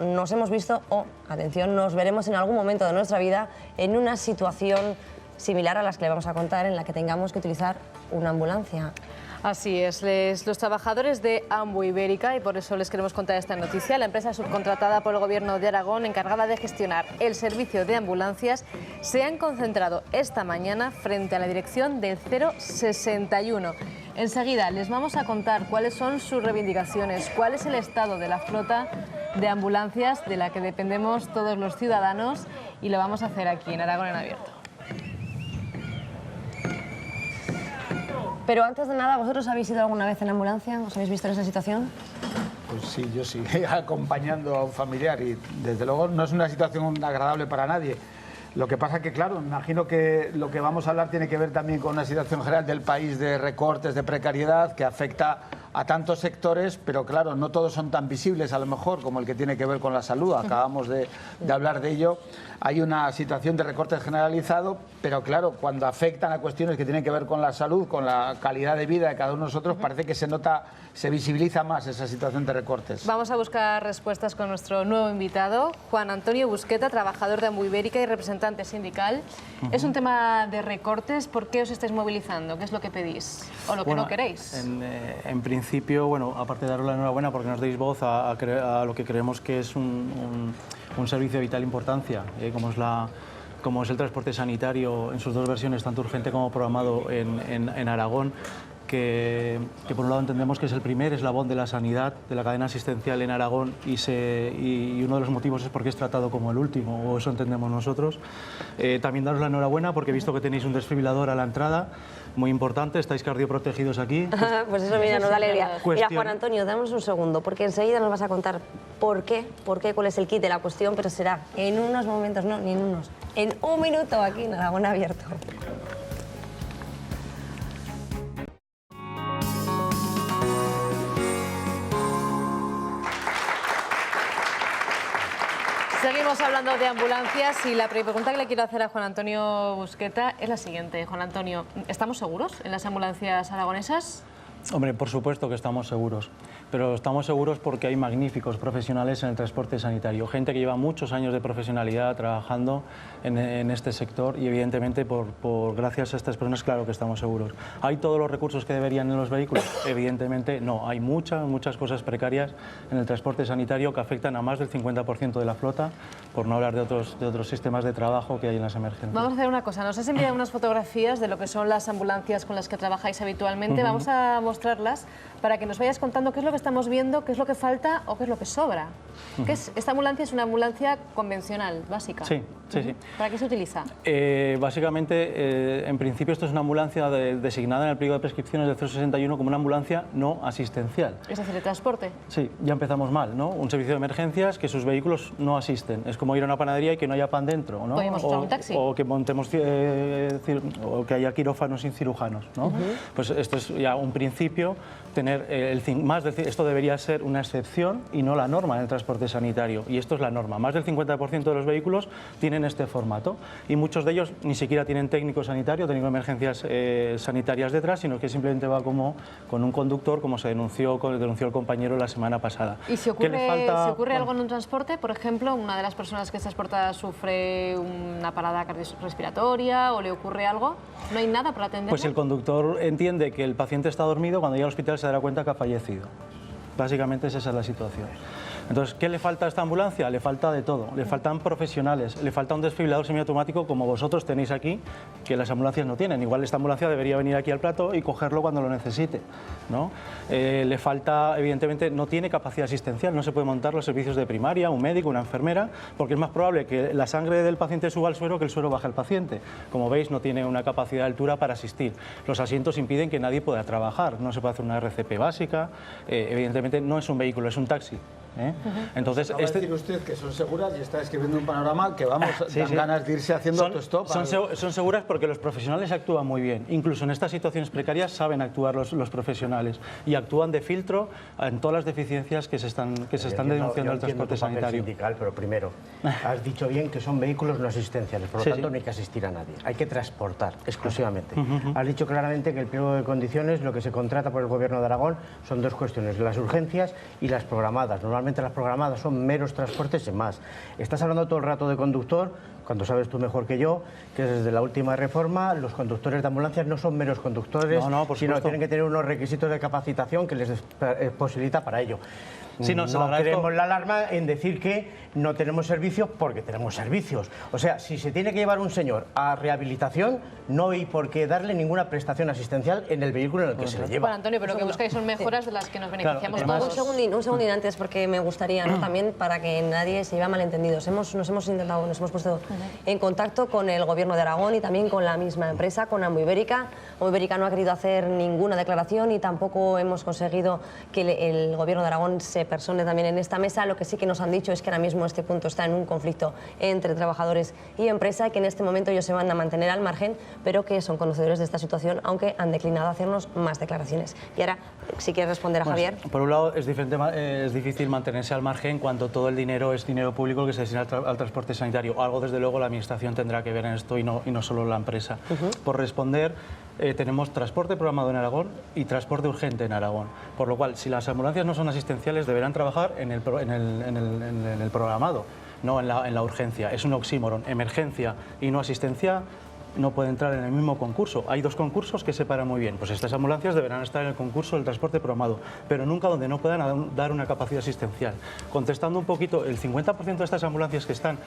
Nos hemos visto, o, atención, nos veremos en algún momento de nuestra vida en una situación similar a las que le vamos a contar, en la que tengamos que utilizar una ambulancia. Así es, los trabajadores de Ambu Ibérica, y por eso les queremos contar esta noticia, la empresa subcontratada por el Gobierno de Aragón, encargada de gestionar el servicio de ambulancias, se han concentrado esta mañana frente a la dirección del 061. Enseguida les vamos a contar cuáles son sus reivindicaciones, cuál es el estado de la flota de ambulancias de la que dependemos todos los ciudadanos, y lo vamos a hacer aquí en Aragón en Abierto. Pero antes de nada, ¿vosotros habéis ido alguna vez en ambulancia? ¿Os habéis visto en esa situación? Pues sí, yo sí, acompañando a un familiar, y desde luego no es una situación agradable para nadie. Lo que pasa que, claro, imagino que lo que vamos a hablar tiene que ver también con una situación general del país de recortes, de precariedad, que afecta a tantos sectores, pero claro, no todos son tan visibles a lo mejor como el que tiene que ver con la salud. Acabamos de hablar de ello. Hay una situación de recortes generalizado, pero claro, cuando afectan a cuestiones que tienen que ver con la salud, con la calidad de vida de cada uno de nosotros, parece que se nota, se visibiliza más esa situación de recortes. Vamos a buscar respuestas con nuestro nuevo invitado, Juan Antonio Busqueta, trabajador de Ambu Ibérica y representante sindical. Es un tema de recortes. ¿Por qué os estáis movilizando? ¿Qué es lo que pedís o lo que no queréis? En principio, bueno, aparte de daros la enhorabuena porque nos deis voz a lo que creemos que es un servicio de vital importancia, como es el transporte sanitario en sus dos versiones, tanto urgente como programado en Aragón, que por un lado entendemos que es el primer eslabón de la sanidad, de la cadena asistencial en Aragón, y uno de los motivos es porque es tratado como el último, o eso entendemos nosotros. También daros la enhorabuena porque he visto que tenéis un desfibrilador a la entrada, muy importante, estáis cardioprotegidos aquí. Pues eso, mira, nos da alegría. Cuestión... Mira, Juan Antonio, damos un segundo, porque enseguida nos vas a contar por qué, cuál es el kit de la cuestión, pero será en unos momentos, no, ni en unos, en un minuto aquí en Aragón Abierto. Seguimos hablando de ambulancias y la pregunta que le quiero hacer a Juan Antonio Busqueta es la siguiente. Juan Antonio, ¿estamos seguros en las ambulancias aragonesas? Hombre, por supuesto que estamos seguros, pero estamos seguros porque hay magníficos profesionales en el transporte sanitario, gente que lleva muchos años de profesionalidad trabajando en este sector, y evidentemente gracias a estas personas, claro que estamos seguros. ¿Hay todos los recursos que deberían en los vehículos? Evidentemente no, hay muchas cosas precarias en el transporte sanitario que afectan a más del 50% de la flota, por no hablar de otros sistemas de trabajo que hay en las emergencias. Vamos a hacer una cosa, nos has enviado unas fotografías de lo que son las ambulancias con las que trabajáis habitualmente. Vamos a mostrarlas para que nos vayas contando qué es lo que estamos viendo, qué es lo que falta o qué es lo que sobra. Esta ambulancia es una ambulancia convencional, básica. Sí. ¿Para qué se utiliza? Básicamente, en principio, esto es una ambulancia designada en el pliego de prescripciones del 061 como una ambulancia no asistencial. ¿Es decir, de transporte? Sí, ya empezamos mal, ¿no? Un servicio de emergencias que sus vehículos no asisten. Es como ir a una panadería y que no haya pan dentro, ¿no? Podemos usar un taxi. O que montemos, o que haya quirófanos sin cirujanos, ¿no? Pues esto es ya un principio. Esto debería ser una excepción y no la norma en el transporte sanitario, y esto es la norma. Más del 50% de los vehículos tienen este formato, y muchos de ellos ni siquiera tienen técnico sanitario, técnico de emergencias sanitarias detrás, sino que simplemente va como con un conductor, como denunció el compañero la semana pasada. ¿Y si ocurre algo en un transporte? Por ejemplo, una de las personas que es transportada sufre una parada cardiorrespiratoria o le ocurre algo, ¿no hay nada para atenderlo? Pues el conductor entiende que el paciente está dormido, cuando llega al hospital se dará cuenta que ha fallecido. Básicamente esa es la situación. Entonces, ¿qué le falta a esta ambulancia? Le falta de todo. Le faltan profesionales, le falta un desfibrilador semiautomático como vosotros tenéis aquí, que las ambulancias no tienen. Igual esta ambulancia debería venir aquí al plató y cogerlo cuando lo necesite, ¿no? Le falta, evidentemente, no tiene capacidad asistencial, no se puede montar los servicios de primaria, un médico, una enfermera, porque es más probable que la sangre del paciente suba al suero que el suero baje al paciente. Como veis, no tiene una capacidad de altura para asistir. Los asientos impiden que nadie pueda trabajar, no se puede hacer una RCP básica, evidentemente no es un vehículo, es un taxi. Entonces, acaba de decir usted que son seguras y está describiendo un panorama que dan ganas de irse haciendo autostop. Son seguras porque los profesionales actúan muy bien. Incluso en estas situaciones precarias saben actuar los profesionales, y actúan de filtro en todas las deficiencias que se están denunciando al transporte sanitario. Sindical, pero primero, has dicho bien que son vehículos no asistenciales, por lo tanto no hay que asistir a nadie, hay que transportar exclusivamente. Has dicho claramente que el pliego de condiciones, lo que se contrata por el Gobierno de Aragón, son dos cuestiones: las urgencias y las programadas. Normalmente normalmente las programadas son meros transportes y más. Estás hablando todo el rato de conductor, cuando sabes tú mejor que yo, que desde la última reforma los conductores de ambulancias no son meros conductores, sino que tienen que tener unos requisitos de capacitación que les posibilita para ello. Sí, no queremos la alarma en decir que no tenemos servicios porque tenemos servicios. O sea, si se tiene que llevar un señor a rehabilitación, no hay por qué darle ninguna prestación asistencial en el vehículo en el que se le lleva. Bueno, Antonio, pero lo que buscáis son mejoras de las que nos beneficiamos todos. Un segundín antes, porque me gustaría, ¿no? También para que nadie se lleve malentendidos. Nos hemos puesto en contacto con el Gobierno de Aragón y también con la misma empresa, con Ambu Ibérica. Ambu Ibérica no ha querido hacer ninguna declaración y tampoco hemos conseguido que el Gobierno de Aragón se persone también en esta mesa. Lo que sí que nos han dicho es que ahora mismo este punto está en un conflicto entre trabajadores y empresa y que en este momento ellos se van a mantener al margen, pero que son conocedores de esta situación, aunque han declinado hacernos más declaraciones. Y ahora, si quieres responder a Javier. Por un lado, es difícil mantenerse al margen cuando todo el dinero es dinero público que se destina al transporte sanitario. Algo, desde luego, la Administración tendrá que ver en esto y no solo la empresa. Por responder, tenemos transporte programado en Aragón y transporte urgente en Aragón. Por lo cual, si las ambulancias no son asistenciales, deberán trabajar en el programado, no en la urgencia. Es un oxímoron. Emergencia y no asistencia no puede entrar en el mismo concurso. Hay dos concursos que separan muy bien. Pues estas ambulancias deberán estar en el concurso del transporte programado, pero nunca donde no puedan dar una capacidad asistencial. Contestando un poquito, el 50% de estas ambulancias que están,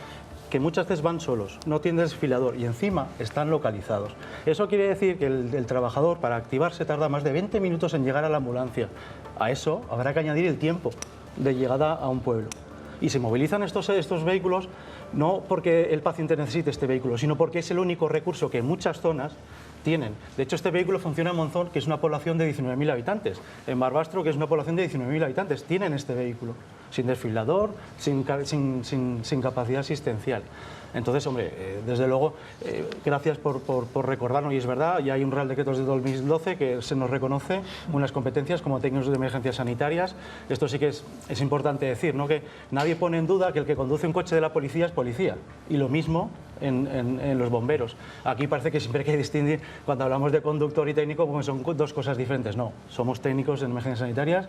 que muchas veces van solos, no tienen desfilador y encima están localizados. Eso quiere decir que el trabajador para activarse tarda más de 20 minutos en llegar a la ambulancia. A eso habrá que añadir el tiempo de llegada a un pueblo. Y se movilizan estos vehículos no porque el paciente necesite este vehículo, sino porque es el único recurso que en muchas zonas tienen. De hecho, este vehículo funciona en Monzón, que es una población de 19.000 habitantes. En Barbastro, que es una población de 19.000 habitantes, tienen este vehículo, sin desfibrilador, sin capacidad asistencial. Entonces, hombre, desde luego, gracias por recordarnos, y es verdad, ya hay un Real Decreto de 2012 que se nos reconoce unas competencias como técnicos de emergencias sanitarias. Esto sí que es importante decir, ¿no? Que nadie pone en duda que el que conduce un coche de la policía es policía, y lo mismo en los bomberos. Aquí parece que siempre hay que distinguir cuando hablamos de conductor y técnico, porque son dos cosas diferentes. No, somos técnicos en emergencias sanitarias,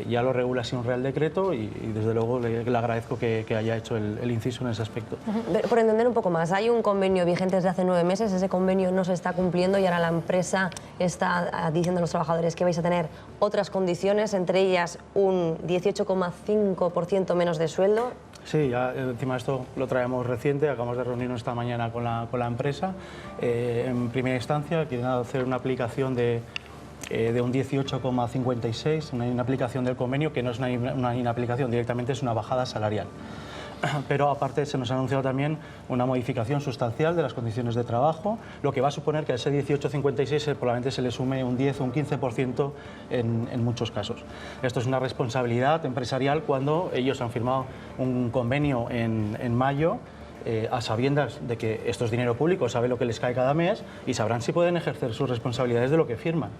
ya lo regula así un Real Decreto y desde luego le agradezco que haya hecho el inciso en ese aspecto. Por entender un poco más, hay un convenio vigente desde hace 9 meses, ese convenio no se está cumpliendo y ahora la empresa está diciendo a los trabajadores que vais a tener otras condiciones, entre ellas un 18,5% menos de sueldo. Sí, ya, encima esto lo traemos reciente, acabamos de reunirnos esta mañana con la empresa. En primera instancia quieren hacer una aplicación de un 18,56, una aplicación del convenio que no es una inaplicación, directamente es una bajada salarial. Pero aparte se nos ha anunciado también una modificación sustancial de las condiciones de trabajo, lo que va a suponer que a ese 18,56 probablemente se le sume un 10 o un 15% en muchos casos. Esto es una responsabilidad empresarial cuando ellos han firmado un convenio en mayo, a sabiendas de que esto es dinero público, saben lo que les cae cada mes y sabrán si pueden ejercer sus responsabilidades de lo que firman.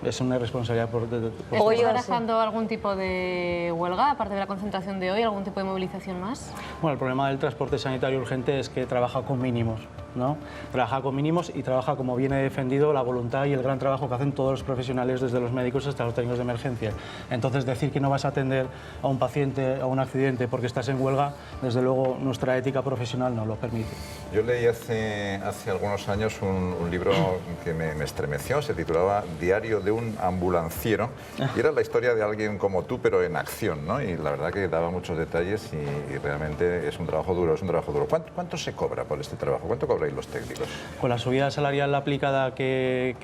Es una responsabilidad por ¿Estáis barajando algún tipo de huelga, aparte de la concentración de hoy, algún tipo de movilización más? Bueno, el problema del transporte sanitario urgente es que trabaja con mínimos, ¿no? Trabaja con mínimos y trabaja, como viene defendido, la voluntad y el gran trabajo que hacen todos los profesionales, desde los médicos hasta los técnicos de emergencia. Entonces, decir que no vas a atender a un paciente a un accidente porque estás en huelga, desde luego nuestra ética profesional no lo permite. Yo leí hace algunos años un libro que me estremeció, se titulaba Diario de un ambulanciero, y era la historia de alguien como tú, pero en acción, ¿no? Y la verdad que daba muchos detalles y realmente es un trabajo duro, ¿Cuánto se cobra por este trabajo? ¿Cuánto cobráis los técnicos? Con la subida salarial aplicada que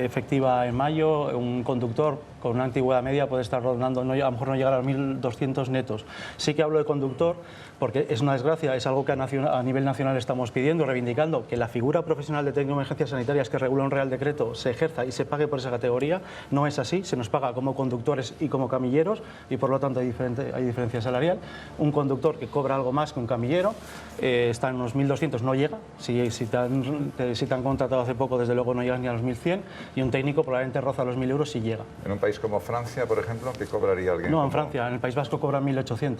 efectiva en mayo, un conductor con una antigüedad media puede estar rondando, a lo mejor no llegar a los 1.200 netos. Sí que hablo de conductor porque es una desgracia, es algo que a nivel nacional estamos pidiendo, reivindicando que la figura profesional de técnico de emergencias sanitarias que regula un Real Decreto se ejerza y se pague por esa categoría. No es así, se nos paga como conductores y como camilleros y por lo tanto hay diferencia salarial. Un conductor que cobra algo más que un camillero está en unos 1.200, no llega, si te han contratado hace poco desde luego no llegas ni a los 1.100 y un técnico probablemente roza los 1.000 euros si llega. En un país como Francia, por ejemplo, ¿qué cobraría alguien? No, en Francia, en el País Vasco cobran 1.800.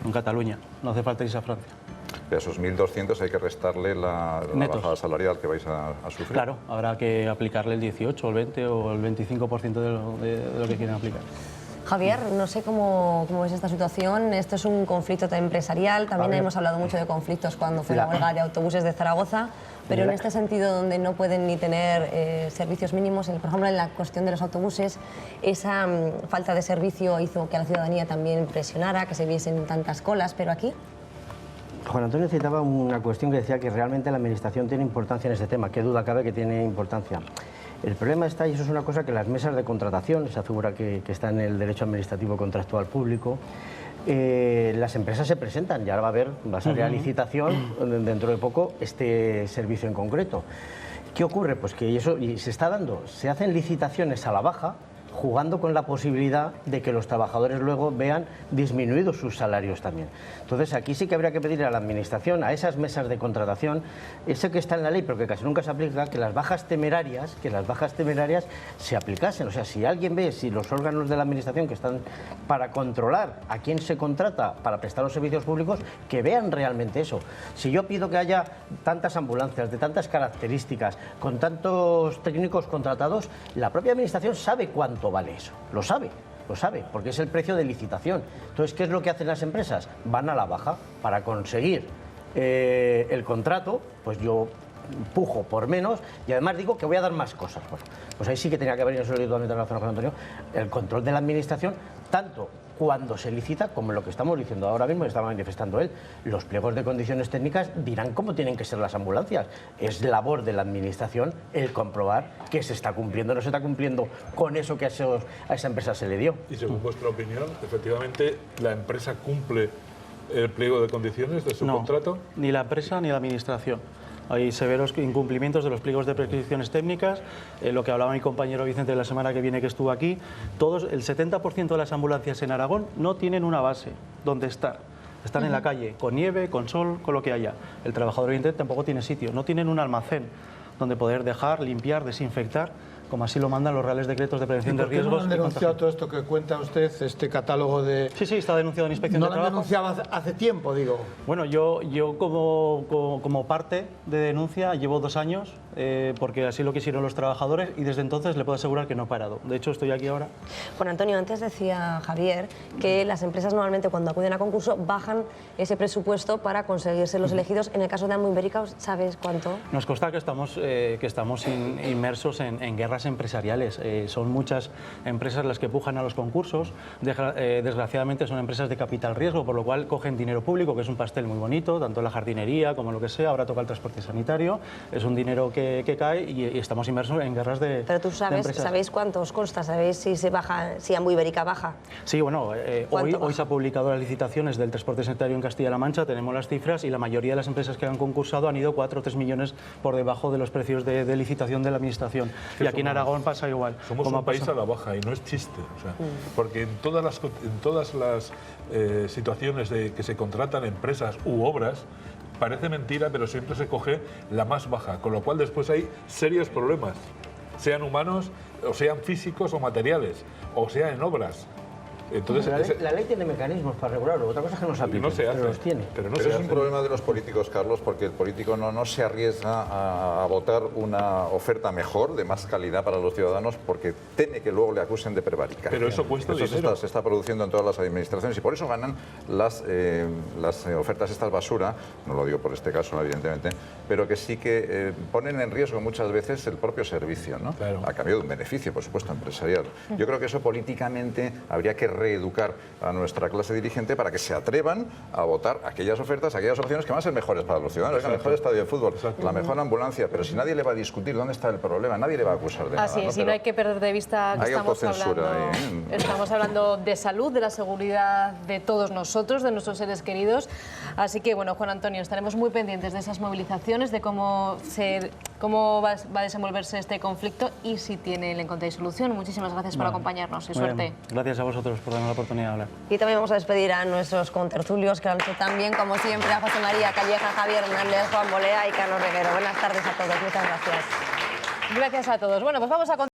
En Cataluña, no hace falta irse a Francia. De esos 1.200 hay que restarle la bajada salarial que vais a sufrir. Claro, habrá que aplicarle el 18, el 20 o el 25% de lo que quieren aplicar. Javier, no sé cómo ves esta situación. Esto es un conflicto empresarial. También hemos hablado mucho de conflictos cuando fue la huelga de autobuses de Zaragoza. Pero en este sentido, donde no pueden ni tener servicios mínimos, por ejemplo, en la cuestión de los autobuses, esa falta de servicio hizo que la ciudadanía también presionara, que se viesen tantas colas, pero aquí... Juan Antonio citaba una cuestión que decía que realmente la Administración tiene importancia en ese tema. Qué duda cabe que tiene importancia. El problema está, y eso es una cosa que las mesas de contratación, esa figura que está en el derecho administrativo contractual público, las empresas se presentan y ahora va a salir a licitación dentro de poco este servicio en concreto. ¿Qué ocurre? Pues que eso se está dando, se hacen licitaciones a la baja, jugando con la posibilidad de que los trabajadores luego vean disminuidos sus salarios también. Entonces aquí sí que habría que pedirle a la Administración, a esas mesas de contratación, eso que está en la ley pero que casi nunca se aplica, que las bajas temerarias se aplicasen. O sea, si alguien ve, si los órganos de la Administración que están para controlar a quién se contrata para prestar los servicios públicos, que vean realmente eso. Si yo pido que haya tantas ambulancias, de tantas características, con tantos técnicos contratados, la propia Administración sabe cuánto vale eso, lo sabe, porque es el precio de licitación. Entonces, ¿qué es lo que hacen las empresas? Van a la baja para conseguir el contrato, pues yo pujo por menos y además digo que voy a dar más cosas. Bueno, pues ahí sí que tenía que haber, y eso lo he dicho totalmente en relación con Antonio, el control de la Administración, tanto cuando se licita como lo que estamos diciendo ahora mismo, estaba manifestando él. Los pliegos de condiciones técnicas dirán cómo tienen que ser las ambulancias. Es labor de la Administración el comprobar que se está cumpliendo o no se está cumpliendo con eso que a esa empresa se le dio. Y según vuestra opinión, efectivamente, ¿la empresa cumple el pliego de condiciones de su contrato? Ni la empresa ni la Administración. Hay severos incumplimientos de los pliegos de prescripciones técnicas, lo que hablaba mi compañero Vicente la semana que viene que estuvo aquí. El 70% de las ambulancias en Aragón no tienen una base donde estar. Están en la calle, con nieve, con sol, con lo que haya. El trabajador oyente tampoco tiene sitio, no tienen un almacén donde poder dejar, limpiar, desinfectar, como así lo mandan los reales decretos de prevención de riesgos. ¿No han denunciado todo esto que cuenta usted, este catálogo de...? Sí, está denunciado en Inspección de Trabajo. ¿No lo han denunciado hace tiempo, digo? Bueno, yo como parte de denuncia llevo 2 años, porque así lo quisieron los trabajadores, y desde entonces le puedo asegurar que no he parado. De hecho, estoy aquí ahora. Bueno, Antonio, antes decía Javier que las empresas normalmente cuando acuden a concurso bajan ese presupuesto para conseguirse los elegidos. En el caso de Ambu Ibérica, ¿sabes cuánto? Nos consta que estamos inmersos en guerras empresariales. Son muchas empresas las que pujan a los concursos. Desgraciadamente son empresas de capital riesgo, por lo cual cogen dinero público, que es un pastel muy bonito, tanto la jardinería como lo que sea. Ahora toca el transporte sanitario. Es un dinero que cae y estamos inmersos en guerras de Pero tú ¿sabéis cuánto os consta? ¿Sabéis si se baja, si Ambu Ibérica baja? Sí, bueno, hoy se ha publicado las licitaciones del transporte sanitario en Castilla-La Mancha, tenemos las cifras y la mayoría de las empresas que han concursado han ido 4 o 3 millones por debajo de los precios de licitación de la Administración. Y aquí en Aragón pasa igual. Somos un país a la baja y no es chiste, o sea, porque en todas las situaciones de que se contratan empresas u obras, parece mentira, pero siempre se coge la más baja, con lo cual después hay serios problemas, sean humanos, o sean físicos o materiales, o sea en obras. Entonces, la ley tiene mecanismos para regularlo, otra cosa es que no se aplica, pero los tiene. Pero es un problema de los políticos, Carlos, porque el político no se arriesga a votar una oferta mejor, de más calidad para los ciudadanos, porque teme que luego le acusen de prevaricación. Pero eso cuesta dinero. Se está produciendo en todas las administraciones y por eso ganan las ofertas estas basura, no lo digo por este caso, evidentemente, pero que sí que ponen en riesgo muchas veces el propio servicio, ¿no? Claro. A cambio de un beneficio, por supuesto, empresarial. Yo creo que eso políticamente habría que reeducar a nuestra clase dirigente para que se atrevan a votar aquellas ofertas, aquellas opciones que van a ser mejores para los ciudadanos. El mejor estadio de fútbol, la mejor ambulancia, pero si nadie le va a discutir dónde está el problema, nadie le va a acusar de nada. Así es, y no hay que perder de vista que estamos hablando de salud, de la seguridad de todos nosotros, de nuestros seres queridos. Así que, bueno, Juan Antonio, estaremos muy pendientes de esas movilizaciones, de cómo va a desenvolverse este conflicto y si le encontráis solución. Muchísimas gracias por acompañarnos y suerte. Gracias a vosotros por darnos la oportunidad de hablar. Y también vamos a despedir a nuestros contertulios, que lo han hecho tan bien como siempre, a José María Calleja, Javier Hernández, Juan Bolea y Carlos Reguero. Buenas tardes a todos, muchas gracias. Gracias a todos. Bueno, pues vamos a continuar.